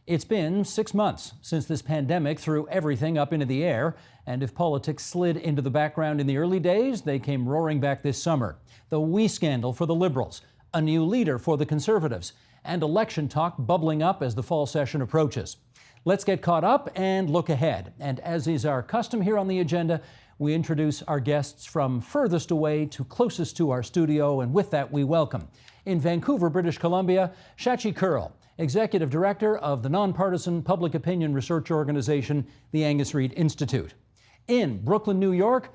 It's been 6 months since this pandemic threw everything up into the air, and if politics slid into the background in the early days, they came roaring back this summer. The "we" scandal for the Liberals, a new leader for the Conservatives, and election talk bubbling up as the fall session approaches. Let's get caught up and look ahead. And as is our custom here on the agenda, we introduce our guests from furthest away to closest to our studio, and with that we welcome, in Vancouver, British Columbia, Shachi Kurl, Executive Director of the non-partisan public opinion research organization, the Angus Reid Institute. In Brooklyn, New York,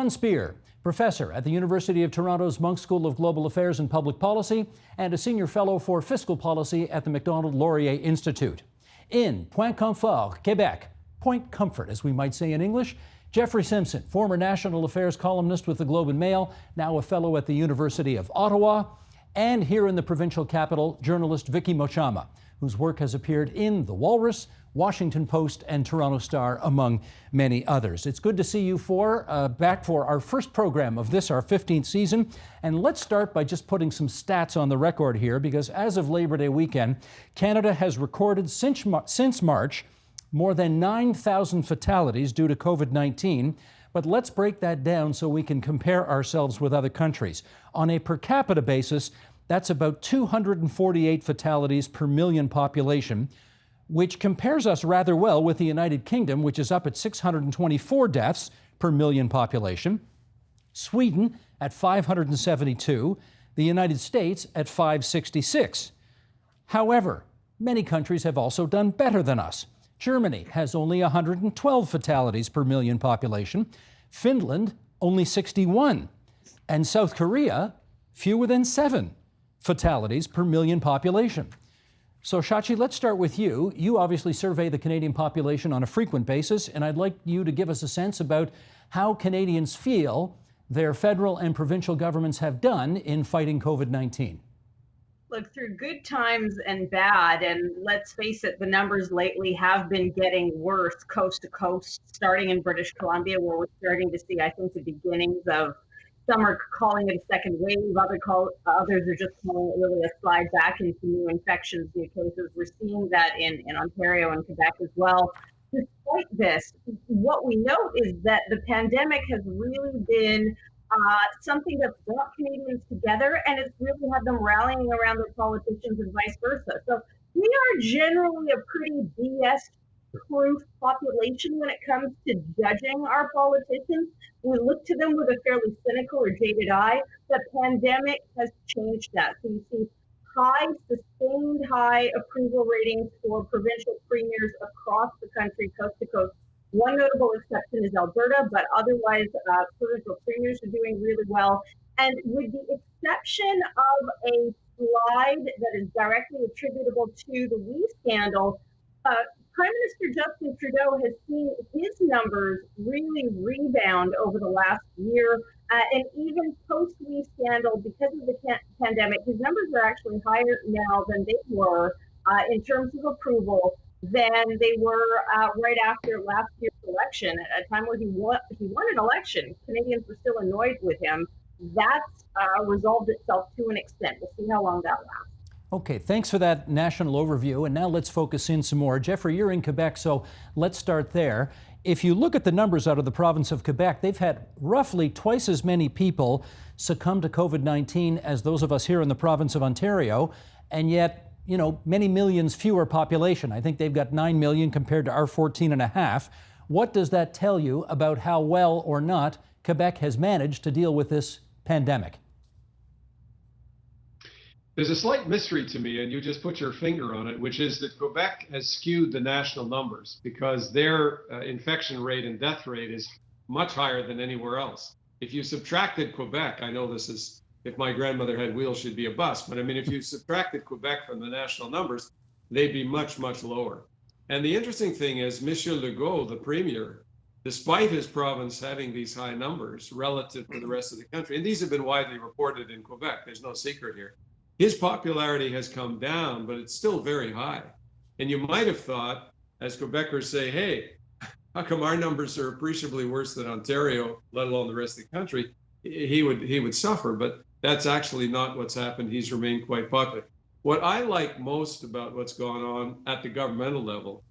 Speer, Professor at the University of Toronto's Munk School of Global Affairs and Public Policy and a Senior Fellow for Fiscal Policy at the Macdonald-Laurier Institute. In Point Comfort, Quebec, Point Comfort as we might say in English, Jeffrey Simpson, former national affairs columnist with the Globe and Mail, now a fellow at the University of Ottawa. And here in the provincial capital, journalist Vicky Mochama, whose work has appeared in The Walrus, Washington Post, and Toronto Star, among many others. It's good to see you back for our first program of this, our 15th season. And let's start by just putting some stats on the record here, because as of Labor Day weekend, Canada has recorded since March more than 9,000 fatalities due to COVID-19. But let's break that down so we can compare ourselves with other countries. On a per capita basis, that's about 248 fatalities per million population, which compares us rather well with the United Kingdom, which is up at 624 deaths per million population, Sweden at 572, the United States at 566. However, many countries have also done better than us. Germany has only 112 fatalities per million population, Finland only 61, and South Korea fewer than 7 fatalities per million population. So Shachi, let's start with you. You obviously survey the Canadian population on a frequent basis, and I'd like you to give us a sense about how Canadians feel their federal and provincial governments have done in fighting COVID-19. Look, through good times and bad, and let's face it, the numbers lately have been getting worse coast to coast, starting in British Columbia, where we're starting to see, I think, the beginnings of, some are calling it a second wave, others are just calling it really a slide back into new infections, new cases. We're seeing that in Ontario and Quebec as well. Despite this, what we know is that the pandemic has really been something that's brought Canadians together, and it's really had them rallying around their politicians and vice versa. So we are generally a pretty BS-proof population when it comes to judging our politicians. We look to them with a fairly cynical or jaded eye. The pandemic has changed that. So you see sustained high approval ratings for provincial premiers across the country, coast to coast. One notable exception is Alberta, but otherwise provincial premiers are doing really well. And with the exception of a slide that is directly attributable to the "we" scandal, Prime Minister Justin Trudeau has seen his numbers really rebound over the last year. And even post-"we" scandal, because of the pandemic, his numbers are actually higher now than they were in terms of approval than they were right after last year's election, at a time where he won an election. Canadians were still annoyed with him. That's resolved itself to an extent. We'll see how long that lasts. Okay, thanks for that national overview. And now let's focus in some more. Jeffrey, you're in Quebec, so let's start there. If you look at the numbers out of the province of Quebec, they've had roughly twice as many people succumb to COVID-19 as those of us here in the province of Ontario, and yet many millions fewer population. I think they've got 9 million compared to our 14.5. What does that tell you about how well or not Quebec has managed to deal with this pandemic? There's a slight mystery to me, and you just put your finger on it, which is that Quebec has skewed the national numbers because their infection rate and death rate is much higher than anywhere else. If you subtracted Quebec, I know this is, if my grandmother had wheels, she'd be a bus. But I mean, if you subtracted Quebec from the national numbers, they'd be much, much lower. And the interesting thing is, Monsieur Legault, the premier, despite his province having these high numbers relative to the rest of the country, and these have been widely reported in Quebec, there's no secret here, his popularity has come down, but it's still very high. And you might have thought, as Quebecers say, hey, how come our numbers are appreciably worse than Ontario, let alone the rest of the country? He would suffer, but that's actually not what's happened. He's remained quite popular. What I like most about what's gone on at the governmental level,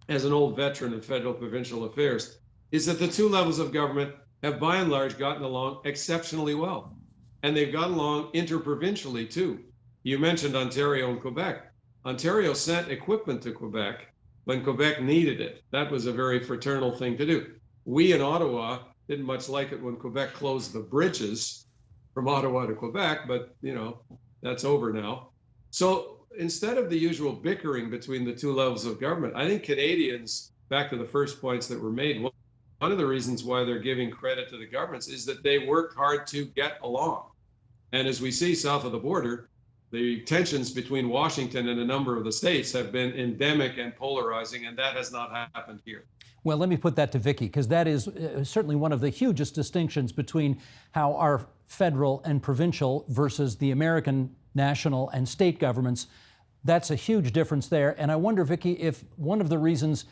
as an old veteran of federal provincial affairs, is that the two levels of government have by and large gotten along exceptionally well. And they've gotten along interprovincially too. You mentioned Ontario and Quebec. Ontario sent equipment to Quebec when Quebec needed it. That was a very fraternal thing to do. We in Ottawa didn't much like it when Quebec closed the bridges from Ottawa to Quebec, but that's over now. So instead of the usual bickering between the two levels of government, I think Canadians, back to the first points that were made, one of the reasons why they're giving credit to the governments is that they worked hard to get along. And as we see south of the border, the tensions between Washington and a number of the states have been endemic and polarizing, and that has not happened here. Well, let me put that to Vicky, because that is certainly one of the hugest distinctions between how our federal and provincial versus the American national and state governments. That's a huge difference there. And I wonder, Vicky, if one of the reasons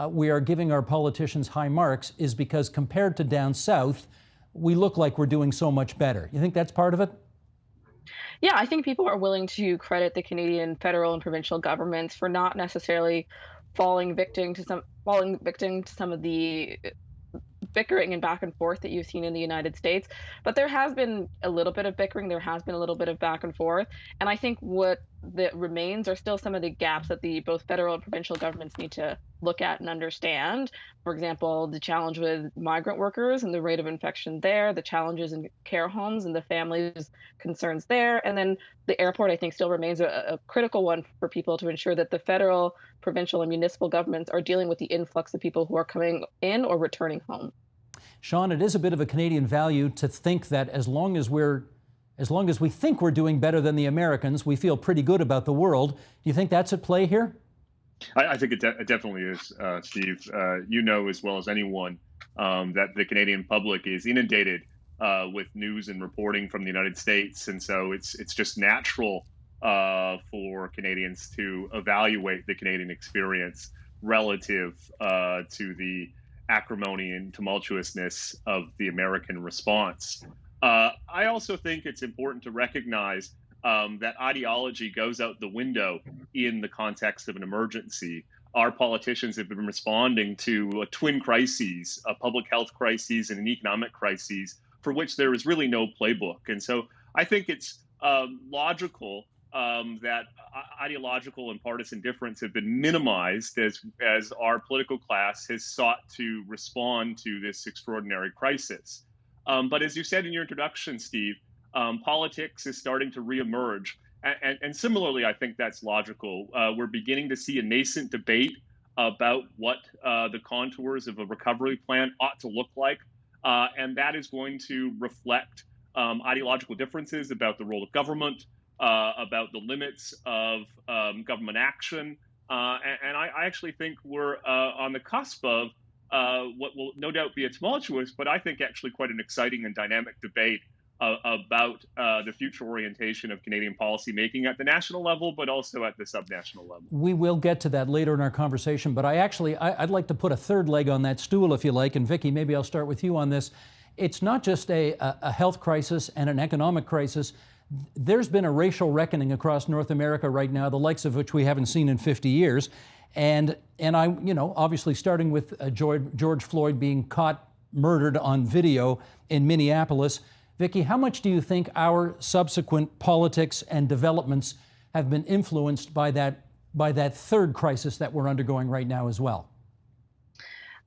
we are giving our politicians high marks is because compared to down south, we look like we're doing so much better. You think that's part of it? Yeah, I think people are willing to credit the Canadian federal and provincial governments for not necessarily falling victim to some of the bickering and back and forth that you've seen in the United States. But there has been a little bit of bickering, there has been a little bit of back and forth. And I think what that remains are still some of the gaps that the both federal and provincial governments need to look at and understand. For example, the challenge with migrant workers and the rate of infection there, the challenges in care homes and the families' concerns there. And then the airport, I think, still remains a critical one for people to ensure that the federal, provincial, and municipal governments are dealing with the influx of people who are coming in or returning home. Sean, it is a bit of a Canadian value to think that as long as we think we're doing better than the Americans, we feel pretty good about the world. Do you think that's at play here? I think it definitely is, Steve. You know as well as anyone that the Canadian public is inundated with news and reporting from the United States, and so it's just natural for Canadians to evaluate the Canadian experience relative to the acrimony and tumultuousness of the American response. I also think it's important to recognize that ideology goes out the window in the context of an emergency. Our politicians have been responding to twin crises, a public health crisis and an economic crisis, for which there is really no playbook. And so I think it's logical that ideological and partisan difference have been minimized as our political class has sought to respond to this extraordinary crisis. But as you said in your introduction, Steve, politics is starting to reemerge. And similarly, I think that's logical. We're beginning to see a nascent debate about what the contours of a recovery plan ought to look like. And that is going to reflect ideological differences about the role of government, about the limits of government action. And I actually think we're on the cusp of what will no doubt be a tumultuous, but I think actually quite an exciting and dynamic debate about the future orientation of Canadian policymaking at the national level, but also at the subnational level. We will get to that later in our conversation, but I'd like to put a third leg on that stool, if you like. And Vicky, maybe I'll start with you on this. It's not just a health crisis and an economic crisis. There's been a racial reckoning across North America right now, the likes of which we haven't seen in 50 years. And I, obviously starting with George Floyd being caught murdered on video in Minneapolis. Vicky, how much do you think our subsequent politics and developments have been influenced by that third crisis that we're undergoing right now as well?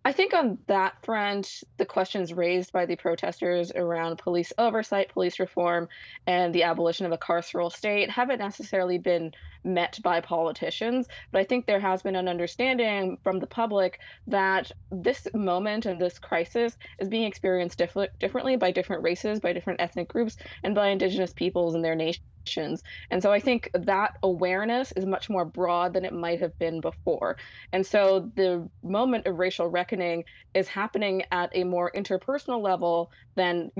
I think on that front, the questions raised by the protesters around police oversight, police reform, and the abolition of a carceral state haven't necessarily been met by politicians. But I think there has been an understanding from the public that this moment and this crisis is being experienced differently by different races, by different ethnic groups, and by Indigenous peoples and their nations. And so I think that awareness is much more broad than it might have been before. And so the moment of racial reckoning is happening at a more interpersonal level than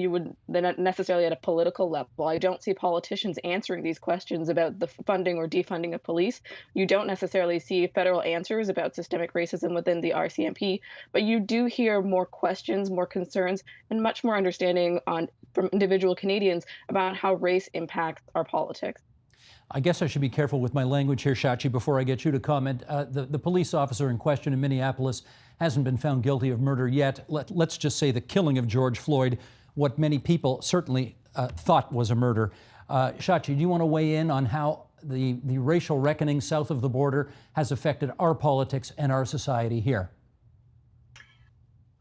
necessarily at a political level. I don't see politicians answering these questions about the funding or defunding of police. You don't necessarily see federal answers about systemic racism within the RCMP, but you do hear more questions, more concerns, and much more understanding from individual Canadians about how race impacts our politics. I guess I should be careful with my language here, Shachi, before I get you to comment. The police officer in question in Minneapolis hasn't been found guilty of murder yet. Let's just say the killing of George Floyd, what many people certainly thought was a murder. Shachi, do you want to weigh in on how the racial reckoning south of the border has affected our politics and our society here?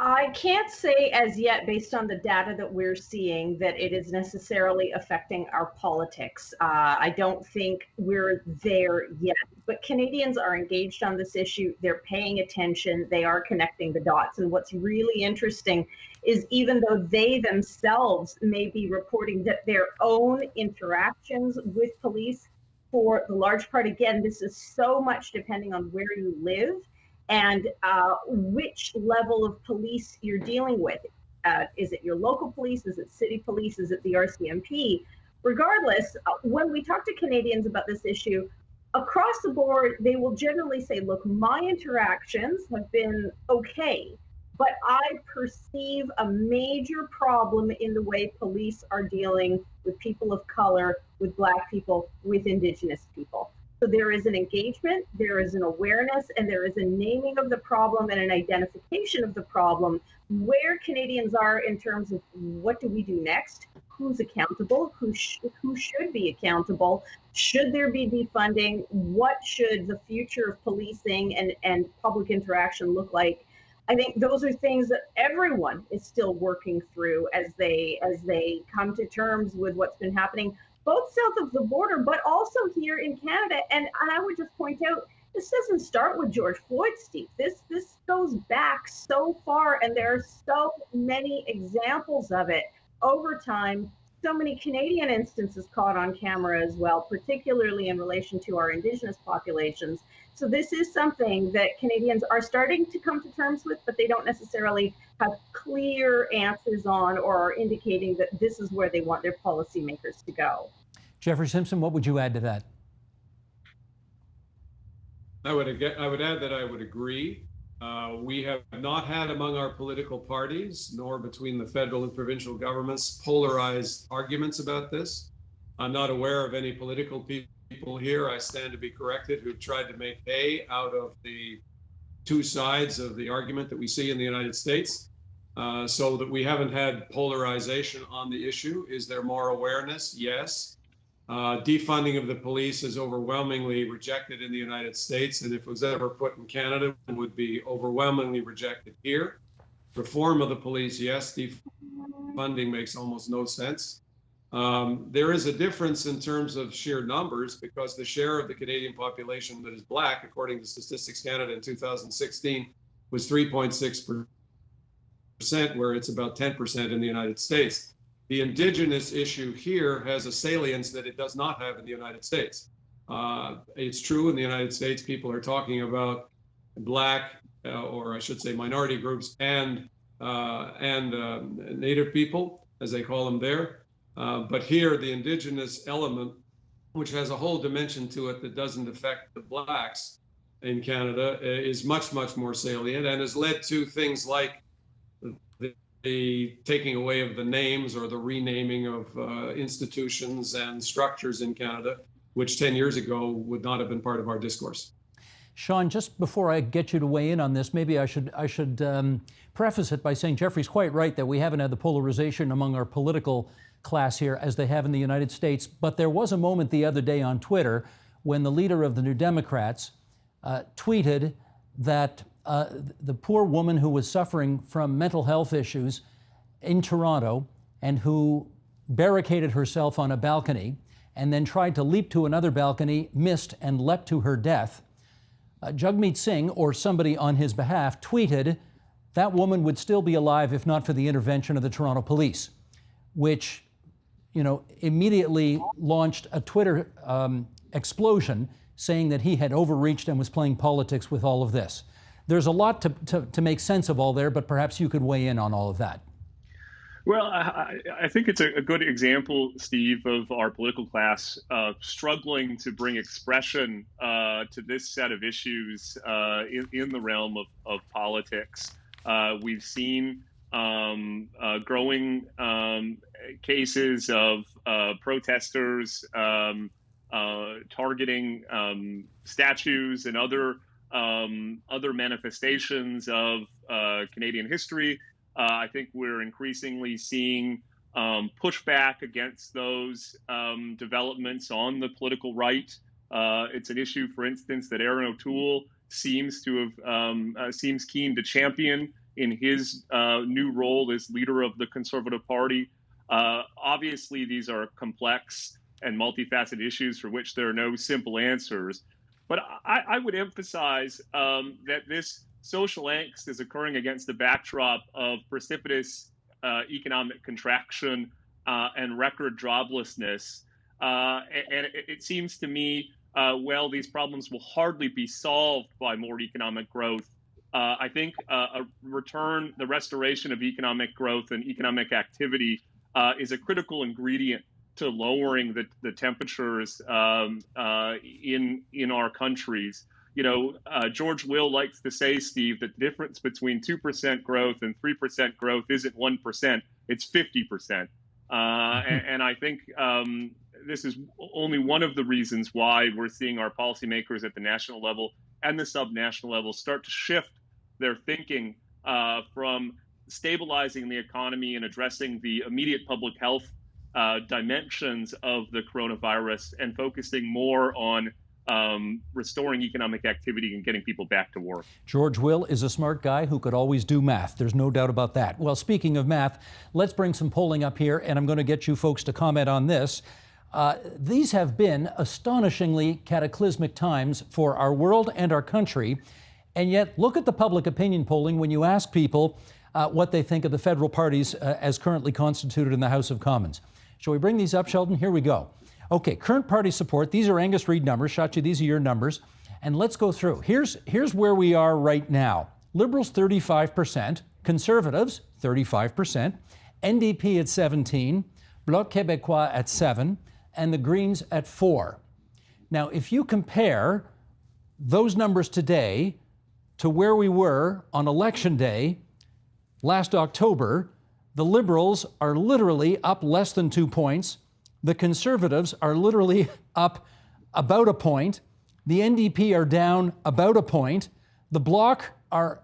I can't say as yet, based on the data that we're seeing, that it is necessarily affecting our politics. I don't think we're there yet, but Canadians are engaged on this issue. They're paying attention. They are connecting the dots. And what's really interesting is even though they themselves may be reporting that their own interactions with police, for the large part, again, this is so much depending on where you live and which level of police you're dealing with. Is it your local police? Is it city police? Is it the RCMP? Regardless, when we talk to Canadians about this issue, across the board, they will generally say, look, my interactions have been okay, but I perceive a major problem in the way police are dealing with people of color, with Black people, with Indigenous people. So there is an engagement, there is an awareness, and there is a naming of the problem and an identification of the problem. Where Canadians are in terms of what do we do next, who's accountable, who should be accountable, should there be defunding, what should the future of policing and public interaction look like? I think those are things that everyone is still working through as they come to terms with what's been happening both south of the border, but also here in Canada. And I would just point out, this doesn't start with George Floyd, Steve. This goes back so far, and there are so many examples of it over time. So many Canadian instances caught on camera as well, particularly in relation to our Indigenous populations. So this is something that Canadians are starting to come to terms with, but they don't necessarily have clear answers on or are indicating that this is where they want their policymakers to go. Jeffrey Simpson, what would you add to that? I would add that I would agree. We have not had among our political parties, nor between the federal and provincial governments, polarized arguments about this. I'm not aware of any political people here, I stand to be corrected, who've tried to make hay out of the two sides of the argument that we see in the United States. So that we haven't had polarization on the issue. Is there more awareness? Yes. Defunding of the police is overwhelmingly rejected in the United States, and if it was ever put in Canada, it would be overwhelmingly rejected here. Reform of the police, yes. Defunding makes almost no sense. There is a difference in terms of sheer numbers because the share of the Canadian population that is Black, according to Statistics Canada in 2016, was 3.6%, where it's about 10% in the United States. The Indigenous issue here has a salience that it does not have in the United States. It's true in the United States, people are talking about Black, or I should say minority groups, and Native people, as they call them there. But here, the Indigenous element, which has a whole dimension to it that doesn't affect the Blacks in Canada, is much, much more salient and has led to things like the taking away of the names or the renaming of institutions and structures in Canada, which 10 years ago would not have been part of our discourse. Sean, just before I get you to weigh in on this, maybe I should preface it by saying Jeffrey's quite right that we haven't had the polarization among our political class here as they have in the United States. But there was a moment the other day on Twitter when the leader of the New Democrats tweeted that the poor woman who was suffering from mental health issues in Toronto and who barricaded herself on a balcony and then tried to leap to another balcony, missed and leapt to her death. Jagmeet Singh, or somebody on his behalf, tweeted that woman would still be alive if not for the intervention of the Toronto police, which, immediately launched a Twitter explosion saying that he had overreached and was playing politics with all of this. There's a lot to make sense of all there, but perhaps you could weigh in on all of that. Well, I think it's a good example, Steve, of our political class struggling to bring expression to this set of issues in the realm of politics. We've seen growing cases of protesters targeting statues and other manifestations of Canadian history. I think we're increasingly seeing pushback against those developments on the political right. It's an issue, for instance, that Aaron O'Toole seems keen to champion in his new role as leader of the Conservative Party. Obviously, these are complex and multifaceted issues for which there are no simple answers. But I would emphasize that this social angst is occurring against the backdrop of precipitous economic contraction and record joblessness. And it seems to me, these problems will hardly be solved by more economic growth. I think the restoration of economic growth and economic activity is a critical ingredient to lowering the temperatures in our countries. George Will likes to say, Steve, that the difference between 2% growth and 3% growth isn't 1%, it's 50%. And I think this is only one of the reasons why we're seeing our policymakers at the national level and the subnational level start to shift their thinking from stabilizing the economy and addressing the immediate public health dimensions of the coronavirus and focusing more on restoring economic activity and getting people back to work. George Will is a smart guy who could always do math. There's no doubt about that. Well, speaking of math, let's bring some polling up here, and I'm going to get you folks to comment on this. These have been astonishingly cataclysmic times for our world and our country, and yet look at the public opinion polling when you ask people what they think of the federal parties as currently constituted in the House of Commons. Shall we bring these up, Sheldon? Here we go. Okay, current party support. These are Angus Reid numbers. Shachi, these are your numbers. And let's go through. Here's where we are right now. Liberals, 35%. Conservatives, 35%. NDP at 17%. Bloc Québécois at 7%. And the Greens at 4%. Now, if you compare those numbers today to where we were on Election Day last October, the Liberals are literally up less than 2 points. The Conservatives are literally up about a point. The NDP are down about a point. The Bloc are,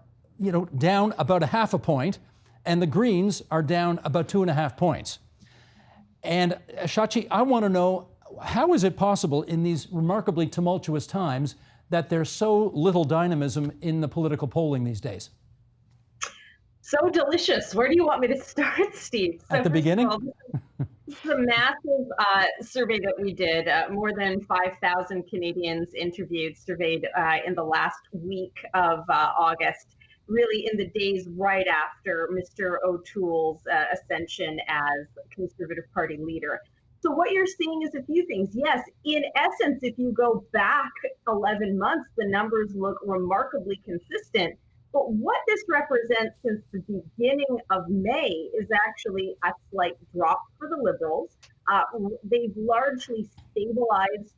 down about a half a point. And the Greens are down about 2.5 points. And Shachi, I want to know, how is it possible in these remarkably tumultuous times that there's so little dynamism in the political polling these days? So delicious. Where do you want me to start, Steve? At the beginning? This is a massive survey that we did. More than 5,000 Canadians surveyed in the last week of August, really in the days right after Mr. O'Toole's ascension as Conservative Party leader. So what you're seeing is a few things. Yes, in essence, if you go back 11 months, the numbers look remarkably consistent. But what this represents since the beginning of May is actually a slight drop for the Liberals. They've largely stabilized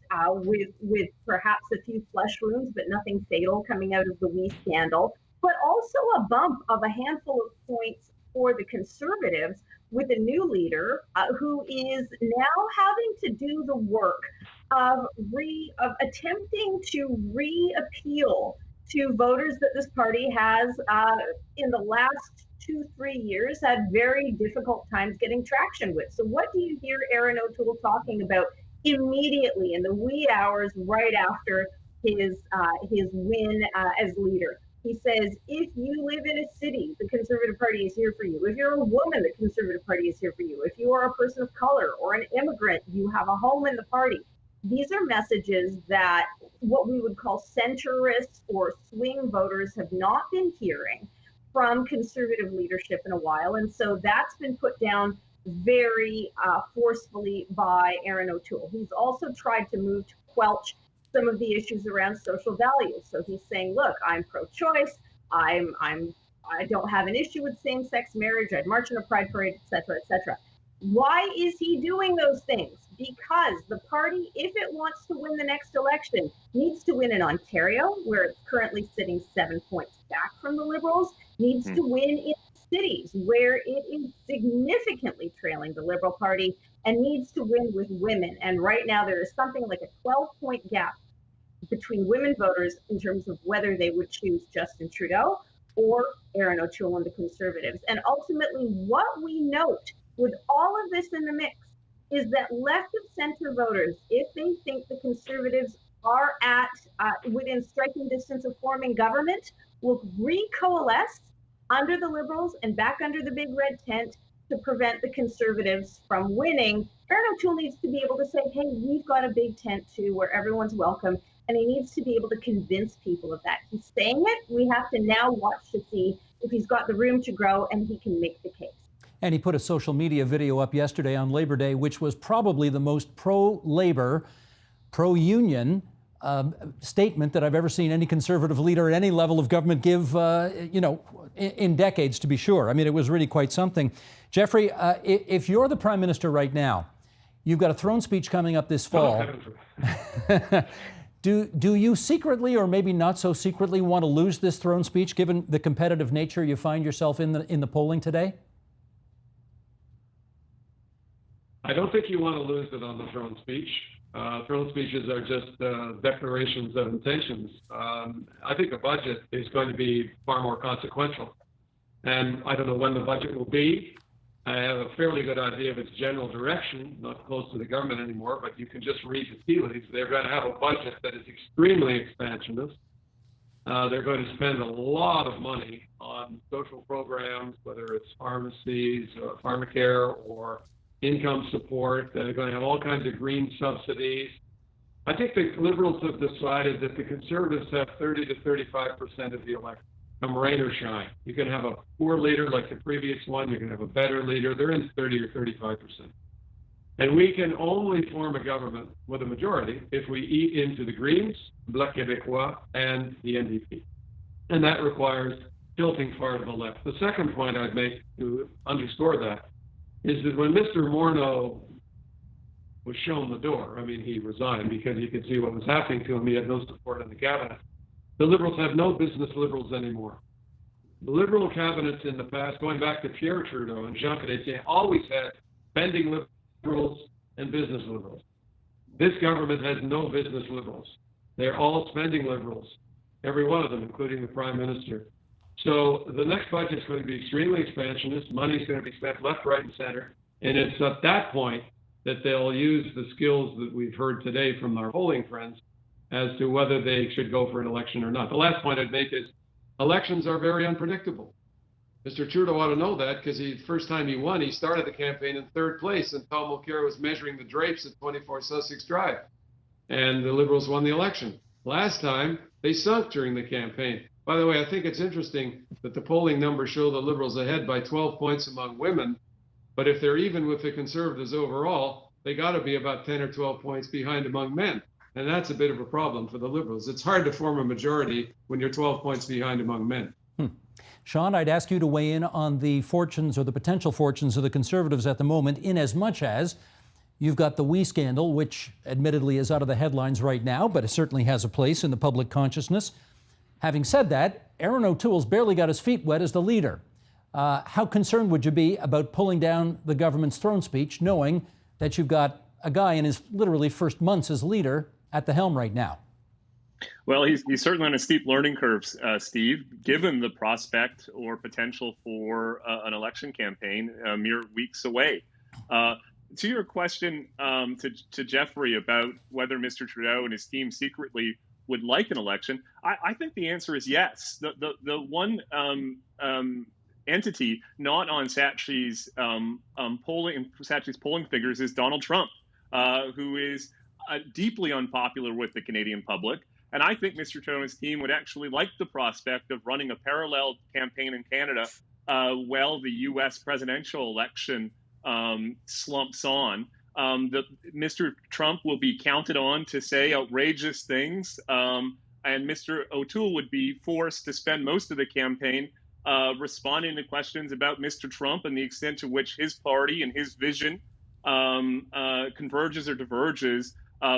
with perhaps a few flush wounds, but nothing fatal coming out of the Wee scandal, but also a bump of a handful of points for the Conservatives with a new leader who is now having to do the work of attempting to reappeal to voters that this party has in the last 2-3 years had very difficult times getting traction with. So what do you hear Aaron O'Toole talking about immediately in the wee hours right after his win as leader? He says, if you live in a city, the Conservative Party is here for you. If you're a woman, the Conservative Party is here for you. If you are a person of color or an immigrant, you have a home in the party. These are messages that what we would call centrists or swing voters have not been hearing from Conservative leadership in a while. And so that's been put down very forcefully by Aaron O'Toole. He's also tried to move to quelch some of the issues around social values. So he's saying, look, I'm pro-choice. I don't have an issue with same-sex marriage. I'd march in a pride parade, et cetera, et cetera. Why is he doing those things? Because the party, if it wants to win the next election, needs to win in Ontario, where it's currently sitting 7 points back from the Liberals, needs to win in cities where it is significantly trailing the Liberal Party and needs to win with women. And right now there is something like a 12-point gap between women voters in terms of whether they would choose Justin Trudeau or Erin O'Toole and the Conservatives. And ultimately, what we note with all of this in the mix is that left of center voters, if they think the Conservatives are at within striking distance of forming government, will recoalesce under the Liberals and back under the big red tent to prevent the Conservatives from winning. Erin O'Toole needs to be able to say, hey, we've got a big tent too where everyone's welcome. And he needs to be able to convince people of that. He's saying it. We have to now watch to see if he's got the room to grow and he can make the case. And he put a social media video up yesterday on Labor Day, which was probably the most pro-labor, pro-union statement that I've ever seen any Conservative leader at any level of government give, in decades, to be sure. I mean, it was really quite something. Jeffrey, if you're the Prime Minister right now, you've got a throne speech coming up this fall. Do you secretly, or maybe not so secretly, want to lose this throne speech, given the competitive nature you find yourself in the polling today? I don't think you want to lose it on the throne speech. Throne speeches are just declarations of intentions. I think a budget is going to be far more consequential. And I don't know when the budget will be. I have a fairly good idea of its general direction, not close to the government anymore, but you can just read the tea leaves. They're going to have a budget that is extremely expansionist. They're going to spend a lot of money on social programs, whether it's pharmacies, pharmacare, or income support. They're going to have all kinds of green subsidies. I think the Liberals have decided that the Conservatives have 30 to 35% of the electorate, come rain or shine. You can have a poor leader like the previous one. You can have a better leader. They're in 30 or 35%. And we can only form a government with a majority if we eat into the Greens, Bloc Québécois, and the NDP. And that requires tilting far to the left. The second point I'd make to underscore that is that when Mr. Morneau was shown the door, I mean, he resigned because he could see what was happening to him. He had no support in the cabinet. The Liberals have no business Liberals anymore. The Liberal cabinets in the past, going back to Pierre Trudeau and Jean Chrétien, always had spending Liberals and business Liberals. This government has no business Liberals. They're all spending Liberals, every one of them, including the Prime Minister. So the next budget is going to be extremely expansionist. Money is going to be spent left, right, and center. And it's at that point that they'll use the skills that we've heard today from our polling friends as to whether they should go for an election or not. The last point I'd make is elections are very unpredictable. Mr. Trudeau ought to know that because the first time he won, he started the campaign in third place and Tom Mulcair was measuring the drapes at 24 Sussex Drive. And the Liberals won the election. Last time, they sunk during the campaign. By the way, I think it's interesting that the polling numbers show the Liberals ahead by 12 points among women, but if they're even with the Conservatives overall, they got to be about 10 or 12 points behind among men. And that's a bit of a problem for the Liberals. It's hard to form a majority when you're 12 points behind among men. Sean, I'd ask you to weigh in on the fortunes or the potential fortunes of the Conservatives at the moment, in as much as you've got the WE scandal, which admittedly is out of the headlines right now, but it certainly has a place in the public consciousness. Having said that, Erin O'Toole's barely got his feet wet as the leader. How concerned would you be about pulling down the government's throne speech, knowing that you've got a guy in his literally first months as leader at the helm right now? Well, he's certainly on a steep learning curve, Steve, given the prospect or potential for an election campaign mere weeks away. To your question to Jeffrey about whether Mr. Trudeau and his team secretly would like an election, I think the answer is yes. The one entity not on Shachi's polling figures is Donald Trump, who is deeply unpopular with the Canadian public. And I think Mr. Trudeau and his team would actually like the prospect of running a parallel campaign in Canada while the U.S. presidential election slumps on. Mr. Trump will be counted on to say outrageous things, and Mr. O'Toole would be forced to spend most of the campaign responding to questions about Mr. Trump and the extent to which his party and his vision converges or diverges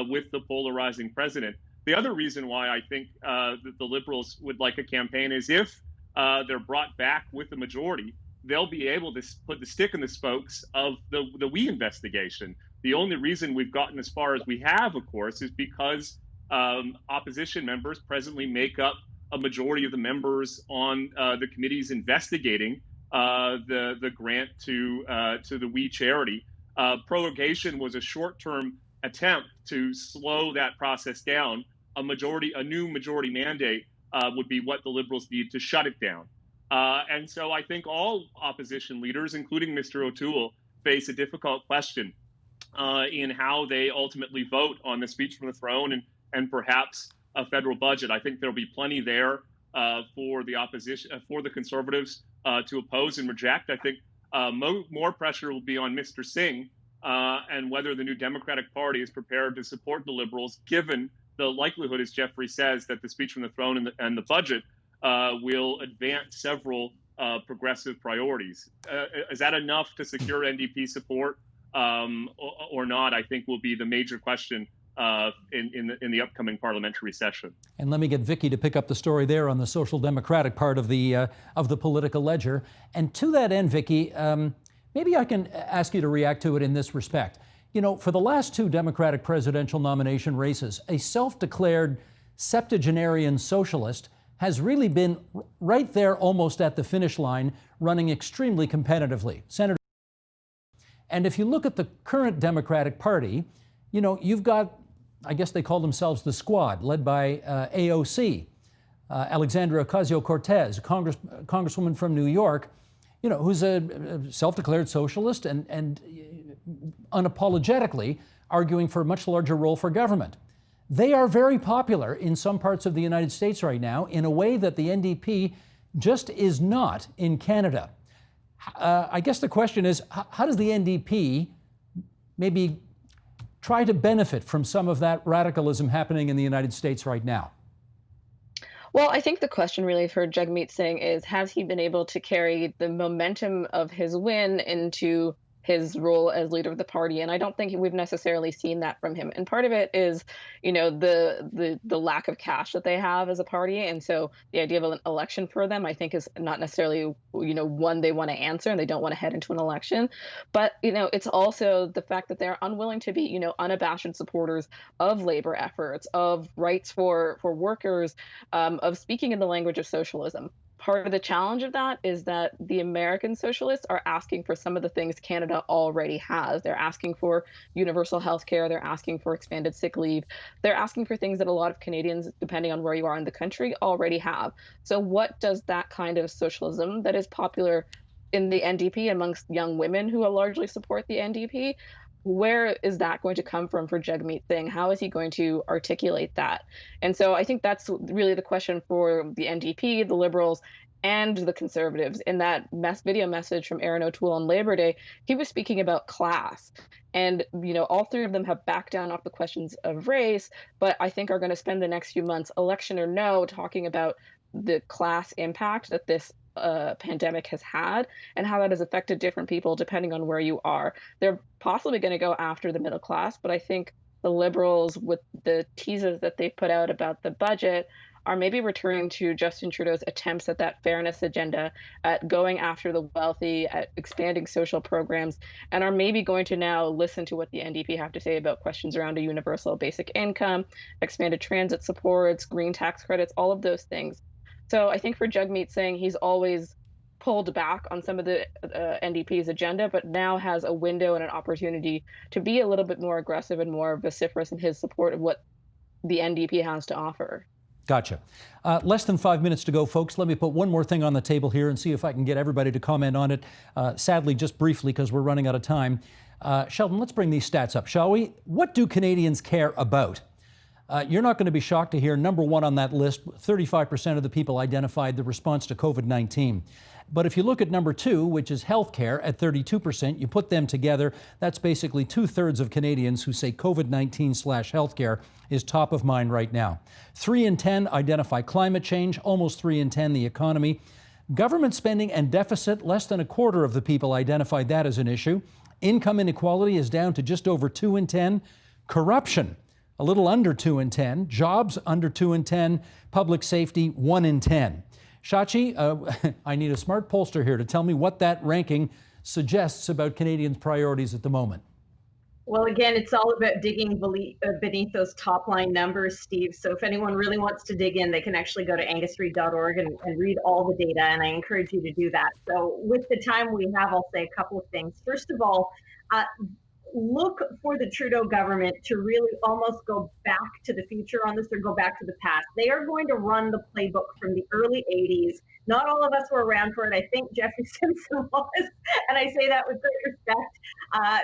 with the polarizing president. The other reason why I think that the Liberals would like a campaign is if they're brought back with a majority, they'll be able to put the stick in the spokes of the we investigation. The only reason we've gotten as far as we have, of course, is because opposition members presently make up a majority of the members on the committees investigating the grant to the We charity. Prorogation was a short-term attempt to slow that process down. A new majority mandate would be what the Liberals need to shut it down. And so I think all opposition leaders, including Mr. O'Toole, face a difficult question in how they ultimately vote on the speech from the throne and perhaps a federal budget. I think there'll be plenty there for the opposition, for the Conservatives to oppose and reject. I think more pressure will be on Mr. Singh and whether the new Democratic Party is prepared to support the Liberals, given the likelihood, as Jeffrey says, that the speech from the throne and the budget will advance several progressive priorities. Is that enough to secure NDP support or not, I think will be the major question in the upcoming parliamentary session. And let me get Vicky to pick up the story there on the Social Democratic part of the political ledger. And to that end, Vicky, maybe I can ask you to react to it in this respect. You know, for the last two Democratic presidential nomination races, a self-declared septuagenarian socialist has really been right there almost at the finish line, running extremely competitively. Senator, and if you look at the current Democratic Party, you know, you've got, I guess they call themselves the Squad, led by AOC, Alexandria Ocasio-Cortez, Congresswoman from New York, you know, who's a self-declared socialist and unapologetically arguing for a much larger role for government. They are very popular in some parts of the United States right now in a way that the NDP just is not in Canada. I guess the question is, how does the NDP maybe try to benefit from some of that radicalism happening in the United States right now? Well, I think the question really for Jagmeet Singh is, has he been able to carry the momentum of his win into his role as leader of the party? And I don't think we've necessarily seen that from him. And part of it is, you know, the lack of cash that they have as a party. And so the idea of an election for them, I think, is not necessarily, you know, one they want to answer, and they don't want to head into an election. But, you know, it's also the fact that they're unwilling to be, you know, unabashed supporters of labor efforts, of rights for workers, of speaking in the language of socialism. Part of the challenge of that is that the American socialists are asking for some of the things Canada already has. They're asking for universal health care. They're asking for expanded sick leave. They're asking for things that a lot of Canadians, depending on where you are in the country, already have. So what does that kind of socialism that is popular in the NDP amongst young women who largely support the NDP, where is that going to come from for Jagmeet Singh? How is he going to articulate that? And so I think that's really the question for the NDP, the Liberals, and the Conservatives. In that video message from Erin O'Toole on Labor Day, he was speaking about class. And, you know, all three of them have backed down off the questions of race, but I think are going to spend the next few months, election or no, talking about the class impact that this pandemic has had and how that has affected different people depending on where you are. They're possibly going to go after the middle class, but I think the Liberals, with the teases that they've put out about the budget, are maybe returning to Justin Trudeau's attempts at that fairness agenda, at going after the wealthy, at expanding social programs, and are maybe going to now listen to what the NDP have to say about questions around a universal basic income, expanded transit supports, green tax credits, all of those things. So I think for Jagmeet Singh, he's always pulled back on some of the NDP's agenda, but now has a window and an opportunity to be a little bit more aggressive and more vociferous in his support of what the NDP has to offer. Gotcha. Less than 5 minutes to go, folks. Let me put one more thing on the table here and see if I can get everybody to comment on it. Sadly, just briefly, because we're running out of time. Sheldon, let's bring these stats up, shall we? What do Canadians care about? You're not going to be shocked to hear number one on that list, 35% of the people identified the response to COVID-19. But if you look at number two, which is healthcare at 32%, you put them together, that's basically 2/3 of Canadians who say COVID-19/healthcare is top of mind right now. 3 in 10 identify climate change, almost 3 in 10 the economy. Government spending and deficit, less than 1/4 of the people identified that as an issue. Income inequality is down to just over 2 in 10. Corruption, a little under 2 in 10. Jobs, under 2 in 10. Public safety, 1 in 10. Shachi, I need a smart pollster here to tell me what that ranking suggests about Canadians' priorities at the moment. Well, again, it's all about digging beneath those top line numbers, Steve. So if anyone really wants to dig in, they can actually go to angusreid.org and read all the data, and I encourage you to do that. So with the time we have, I'll say a couple of things. First of all, look for the Trudeau government to really almost go back to the future on this, or go back to the past. They are going to run the playbook from the early 80s. Not all of us were around for it. I think Jeffrey Simpson was, and I say that with great respect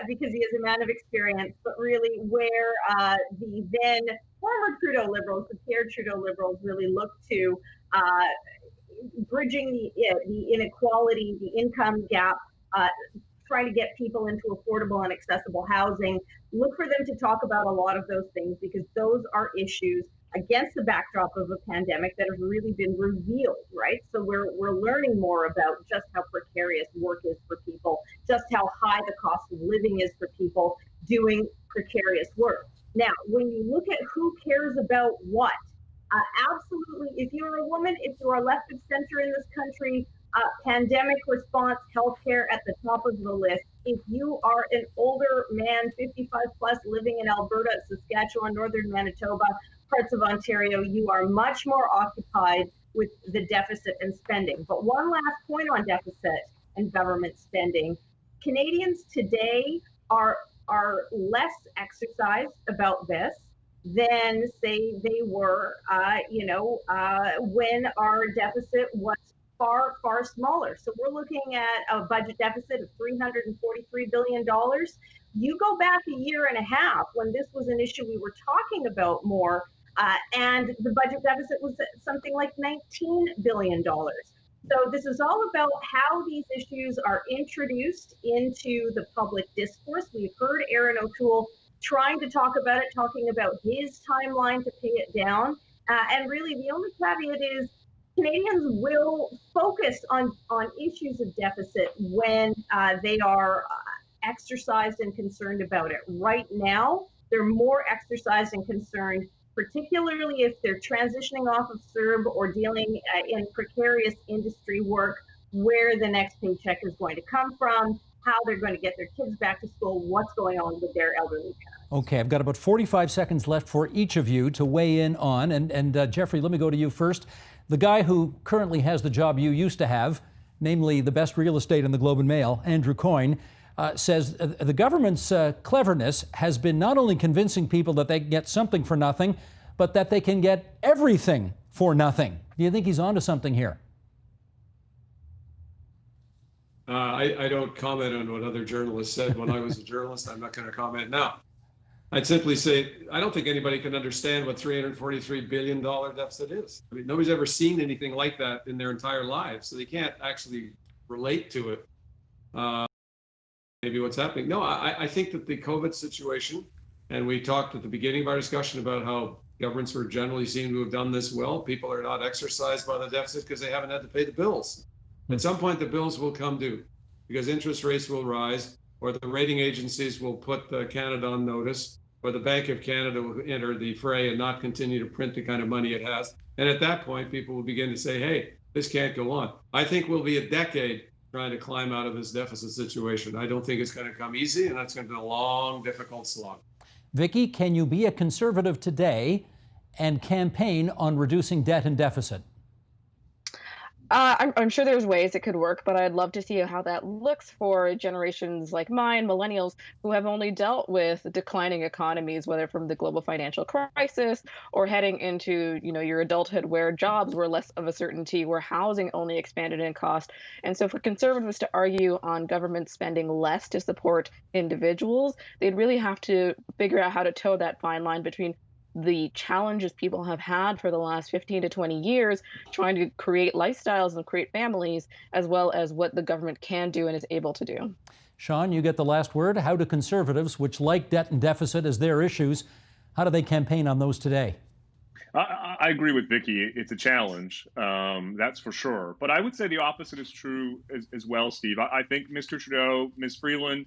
because he is a man of experience, but really where the then former Trudeau Liberals, the Pierre Trudeau Liberals, really looked to bridging the inequality, the income gap, trying to get people into affordable and accessible housing. Look for them to talk about a lot of those things, because those are issues against the backdrop of a pandemic that have really been revealed, right? So we're learning more about just how precarious work is for people, just how high the cost of living is for people doing precarious work. Now, when you look at who cares about what, absolutely, if you're a woman, if you are left of center in this country, pandemic response, healthcare at the top of the list. If you are an older man, 55 plus, living in Alberta, Saskatchewan, northern Manitoba, parts of Ontario, you are much more occupied with the deficit and spending. But one last point on deficit and government spending. Canadians today are less exercised about this than, say, they were, when our deficit was far, far smaller. So we're looking at a budget deficit of $343 billion. You go back a year and a half when this was an issue we were talking about more, and the budget deficit was something like $19 billion. So this is all about how these issues are introduced into the public discourse. We've heard Aaron O'Toole trying to talk about it, talking about his timeline to pay it down. And really the only caveat is Canadians will focus on issues of deficit when they are exercised and concerned about it. Right now, they're more exercised and concerned, particularly if they're transitioning off of CERB or dealing in precarious industry work, where the next paycheck is going to come from, how they're going to get their kids back to school, what's going on with their elderly parents. Okay, I've got about 45 seconds left for each of you to weigh in on. And Jeffrey, let me go to you first. The guy who currently has the job you used to have, namely the best real estate in the Globe and Mail, Andrew Coyne, says the government's cleverness has been not only convincing people that they get something for nothing, but that they can get everything for nothing. Do you think he's onto something here? I don't comment on what other journalists said when I was a journalist. I'm not going to comment now. I'd simply say, I don't think anybody can understand what $343 billion deficit is. I mean, nobody's ever seen anything like that in their entire lives, so they can't actually relate to it. Maybe what's happening. No, I think that the COVID situation, and we talked at the beginning of our discussion about how governments were generally seen to have done this well. People are not exercised by the deficit because they haven't had to pay the bills. At some point, the bills will come due because interest rates will rise, or the rating agencies will put Canada on notice, or the Bank of Canada will enter the fray and not continue to print the kind of money it has. And at that point, people will begin to say, hey, this can't go on. I think we'll be a decade trying to climb out of this deficit situation. I don't think it's going to come easy, and that's going to be a long, difficult slog. Vicky, can you be a conservative today and campaign on reducing debt and deficit? I'm sure there's ways it could work, but I'd love to see how that looks for generations like mine, millennials, who have only dealt with declining economies, whether from the global financial crisis or heading into, your adulthood, where jobs were less of a certainty, where housing only expanded in cost. And so for conservatives to argue on government spending less to support individuals, they'd really have to figure out how to toe that fine line between the challenges people have had for the last 15 to 20 years trying to create lifestyles and create families, as well as what the government can do and is able to do. Sean, you get the last word. How do conservatives, which like debt and deficit as their issues, how do they campaign on those today? I agree with Vicky. It's a challenge, that's for sure. But I would say the opposite is true as well, Steve. I think Mr. Trudeau, Ms. Freeland,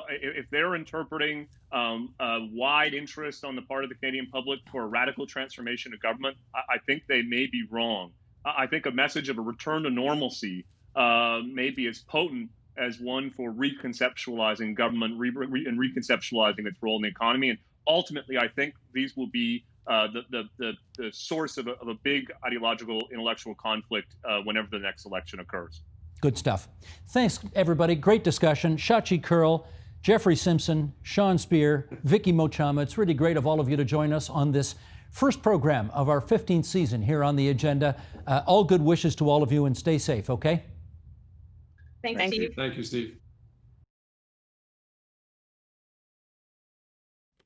if they're interpreting a wide interest on the part of the Canadian public for a radical transformation of government, I think they may be wrong. I think a message of a return to normalcy may be as potent as one for reconceptualizing government and reconceptualizing its role in the economy. And ultimately, I think these will be the source of a big ideological, intellectual conflict whenever the next election occurs. Good stuff. Thanks, everybody. Great discussion. Shachi Kurl, Jeffrey Simpson, Sean Speer, Vicky Mochama. It's really great of all of you to join us on this first program of our 15th season here on The Agenda. All good wishes to all of you, and stay safe, okay? Thanks, Steve. Thank you, Steve.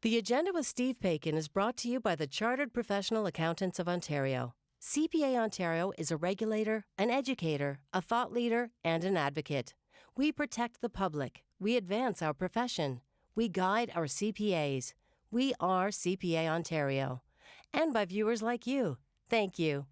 The Agenda with Steve Paikin is brought to you by the Chartered Professional Accountants of Ontario. CPA Ontario is a regulator, an educator, a thought leader, and an advocate. We protect the public. We advance our profession. We guide our CPAs. We are CPA Ontario. And by viewers like you. Thank you.